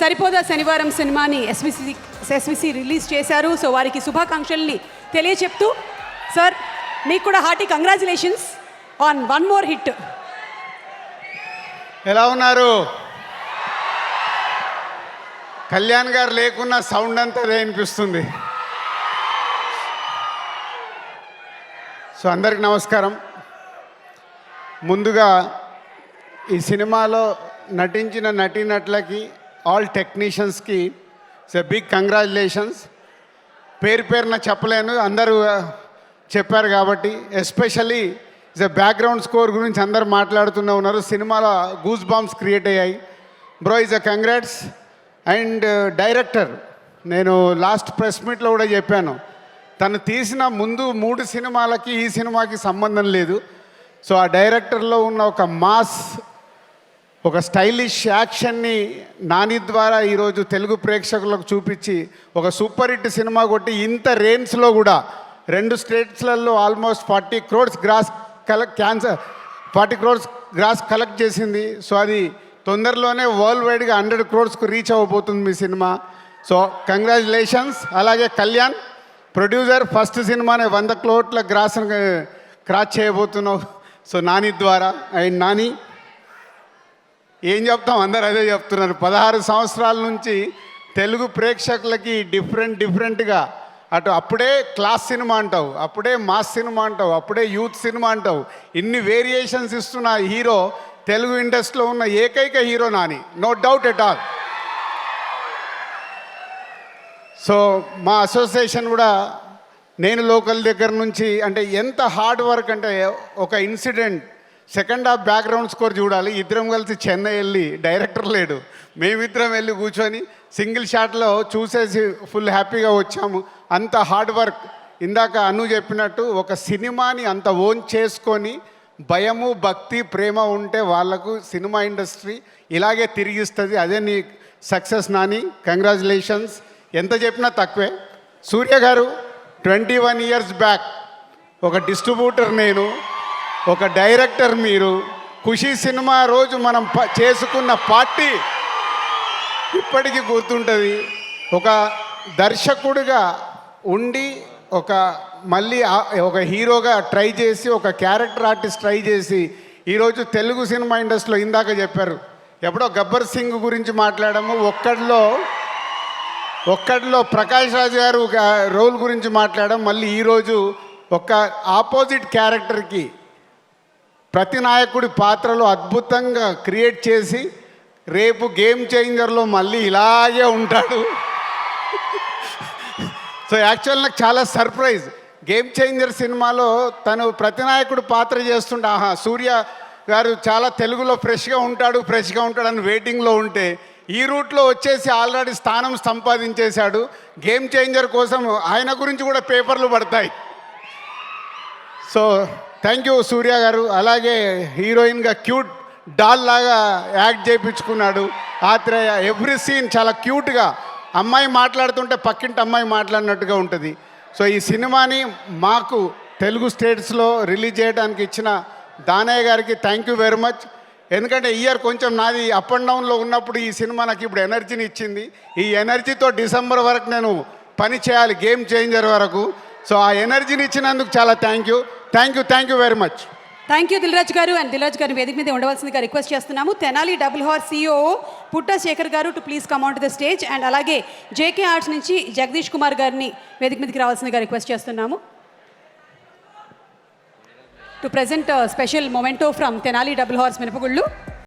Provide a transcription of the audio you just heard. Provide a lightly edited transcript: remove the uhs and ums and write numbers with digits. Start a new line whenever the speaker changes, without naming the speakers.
సరిపోదా శనివారం సినిమాని SVC release చేశారు. సో వారికి శుభాకాంక్షల్ని తెలియచెప్తూ సార్ మీకు కూడా hearty congratulations on one more hit.
ఎలా ఉన్నారు? కళ్యాణ్ గారు లేకున్నా సౌండ్ అంతా అదే అనిపిస్తుంది. సో అందరికి నమస్కారం. ముందుగా ఈ సినిమాలో నటించిన నటీనటులకి ఆల్ టెక్నీషియన్స్కి బిగ్ కంగ్రాచులేషన్స్. పేరున చెప్పలేను, అందరూ చెప్పారు కాబట్టి. ఎస్పెషల్లీ బ్యాక్గ్రౌండ్ స్కోర్ గురించి అందరు మాట్లాడుతూనే ఉన్నారు. సినిమాలో గూస్ బాంబ్స్ క్రియేట్ అయ్యాయి. Bro is a congrats. And director, నేను లాస్ట్ ప్రెస్ మీట్లో కూడా చెప్పాను, తను తీసిన ముందు 3 సినిమాలకి ఈ సినిమాకి సంబంధం లేదు. సో ఆ డైరెక్టర్లో ఉన్న ఒక మాస్, ఒక స్టైలిష్ యాక్షన్ని నాని ద్వారా ఈరోజు తెలుగు ప్రేక్షకులకు చూపించి ఒక సూపర్ హిట్ సినిమా కొట్టి ఇంత రేంజ్లో కూడా 2 స్టేట్స్లలో ఆల్మోస్ట్ 40 crores గ్రాస్ కలెక్ట్ చేసింది. సో అది తొందరలోనే వరల్డ్ వైడ్గా 100 crores రీచ్ అవ్వబోతుంది మీ సినిమా. So congratulations. అలాగే కళ్యాణ్ ప్రొడ్యూసర్, ఫస్ట్ సినిమానే 100 crores క్రాస్ చేయబోతున్నావు. సో నాని ద్వారా. అండ్ నాని ఏం చెప్తాం, అందరు అదే చెప్తున్నారు. 16 సంవత్సరాల నుంచి తెలుగు ప్రేక్షకులకి డిఫరెంట్గా అటు అప్పుడే క్లాస్ సినిమా అంటావు, అప్పుడే మాస్ సినిమా అంటావు, అప్పుడే యూత్ సినిమా అంటావు, ఇన్ని వేరియేషన్స్ ఇస్తున్న హీరో తెలుగు ఇండస్ట్రీలో ఉన్న ఏకైక hero Nani, no doubt at all. So మా అసోసియేషన్ కూడా నేను లోకల్ దగ్గర నుంచి, అంటే ఎంత హార్డ్ వర్క్ అంటే, ఒక incident second half background score చూడాలి. ఇద్దరం కలిసి చెన్నై వెళ్ళి, డైరెక్టర్ లేడు, మేమిద్దరం వెళ్ళి కూర్చొని సింగిల్ షాట్లో చూసేసి ఫుల్ హ్యాపీగా వచ్చాము. అంత హార్డ్ వర్క్. ఇందాక అను చెప్పినట్టు ఒక సినిమాని అంత ఓన్ చేసుకొని భయము, భక్తి, ప్రేమ ఉంటే వాళ్లకు సినిమా ఇండస్ట్రీ ఇలాగే తిరిగిస్తుంది. అదే నీ సక్సెస్ నాని. కంగ్రాచులేషన్స్. ఎంత చెప్పినా తక్కువే. సూర్య గారు 21 years బ్యాక్ ఒక డిస్ట్రిబ్యూటర్ నేను, ఒక డైరెక్టర్ మీరు. ఖుషీ సినిమా రోజు మనం చేసుకున్న పార్టీ ఇప్పటికీ గుర్తుంటుంది. ఒక దర్శకుడిగా ఉండి మళ్ళీ ఒక హీరోగా ట్రై చేసి, ఒక క్యారెక్టర్ ఆర్టిస్ట్ ట్రై చేసి ఈరోజు తెలుగు సినిమా ఇండస్ట్రీలో, ఇందాక చెప్పారు ఎప్పుడో గబ్బర్ సింగ్ గురించి మాట్లాడాము, ఒక్కడిలో ప్రకాష్ రాజ్ గారు రోల్ గురించి మాట్లాడాం. మళ్ళీ ఈరోజు ఒక ఆపోజిట్ క్యారెక్టర్కి ప్రతి నాయకుడి పాత్రలో అద్భుతంగా క్రియేట్ చేసి రేపు గేమ్ చేంజర్లో మళ్ళీ ఇలాగే ఉంటాడు. సో యాక్చువల్ నాకు చాలా సర్ప్రైజ్. గేమ్ చేంజర్ సినిమాలో తను ప్రతినాయకుడు పాత్ర చేస్తుంటే, ఆహా సూర్య గారు చాలా తెలుగులో ఫ్రెష్గా ఉంటాడు అని వెయిటింగ్లో ఉంటే, ఈ రూట్లో వచ్చేసి ఆల్రెడీ స్థానం సంపాదించేశాడు. గేమ్ చేంజర్ కోసం ఆయన గురించి కూడా పేపర్లు పడతాయి. సో థ్యాంక్ యూ సూర్య గారు. అలాగే హీరోయిన్గా క్యూట్ డాల్ లాగా యాక్ట్ చేయించుకున్నాడు ఆత్రేయ. ఎవ్రీ సీన్ చాలా క్యూట్గా, అమ్మాయి మాట్లాడుతుంటే పక్కింటి అమ్మాయి మాట్లాడినట్టుగా ఉంటుంది. సో ఈ సినిమాని మాకు తెలుగు స్టేట్స్లో రిలీజ్ చేయడానికి ఇచ్చిన దానయ్య గారికి థ్యాంక్ యూ వెరీ మచ్. ఎందుకంటే ఇయర్ కొంచెం నాది అప్ అండ్ డౌన్లో ఉన్నప్పుడు ఈ సినిమా నాకు ఇప్పుడు ఎనర్జీని ఇచ్చింది. ఈ ఎనర్జీతో డిసెంబర్ వరకు నేను పని చేయాలి, గేమ్ చేంజర్ వరకు. సో ఆ ఎనర్జీని ఇచ్చినందుకు చాలా thank you very much.
Thank you Dil Raju గారు. అండ్ దిల్ రాజు గారిని వేదిక మీద ఉండవలసిందిగా రిక్వెస్ట్ చేస్తున్నాము. Tenali double hour CEO Putta Shekhar garu to please come on to the stage. And అలాగే JK ఆర్ట్స్ నుంచి జగదీష్ కుమార్ గారిని వేదిక మీదకి రావాల్సిందిగా రిక్వెస్ట్ చేస్తున్నాము to present special memento from Tenali double horse మినపగుళ్ళు.